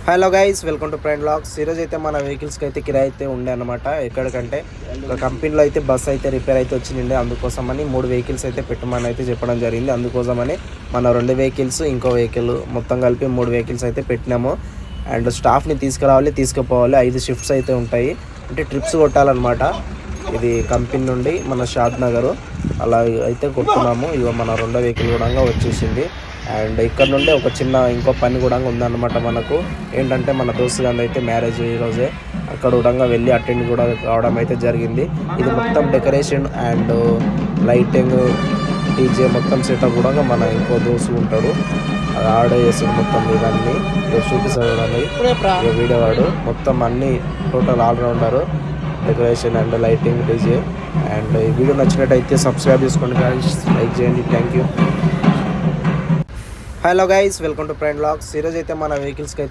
Hello guys, welcome to prime vlogs. ఈరోజు అయితే మన వెహికల్స్కి అయితే కిరాయి అయితే ఉండే అనమాట. ఎక్కడికంటే ఒక కంపెనీలో అయితే బస్ అయితే రిపేర్ అయితే వచ్చిండే, అందుకోసమని 3 వెహికల్స్ అయితే పెట్టమని అయితే చెప్పడం జరిగింది. అందుకోసమని మన 2 వెహికల్స్ ఇంకో వెహికల్ మొత్తం కలిపి 3 వెహికల్స్ అయితే పెట్టినాము. అండ్ స్టాఫ్ని తీసుకురావాలి, తీసుకుపోవాలి. 5 షిఫ్ట్స్ అయితే ఉంటాయి, అంటే ట్రిప్స్ కొట్టాలన్నమాట. ఇది కంపెనీ నుండి మన షాద్ నగర్ అలా అయితే కొట్టుకున్నాము. ఇక మన 2వ వెహికల్ కూడా వచ్చేసింది. అండ్ ఇక్కడ నుండి ఒక చిన్న ఇంకో పని కూడా ఉందన్నమాట మనకు. ఏంటంటే మన దోస్తు గాంధీ అయితే మ్యారేజ్ ఈరోజే, అక్కడ కూడా వెళ్ళి అటెండ్ కూడా కావడం అయితే జరిగింది. ఇది మొత్తం డెకరేషన్ అండ్ లైటింగ్, డీజే మొత్తం సెటప్ కూడా మన ఇంకో దోస్తు ఉంటాడు, అది ఆడే చేస్తాడు మొత్తం ఇవన్నీ. చూపిస్తాడు వీడియో వాడు మొత్తం అన్నీ total allrounder, decoration and lighting, DJ. And ఈ వీడియో నచ్చినట్టయితే సబ్స్క్రైబ్ చేసుకోండి గాయ్స్, లైక్ చేయండి. Thank you. Hello guys, welcome to prime vlogs. ఈరోజు అయితే మన వెహికల్స్కి అయితే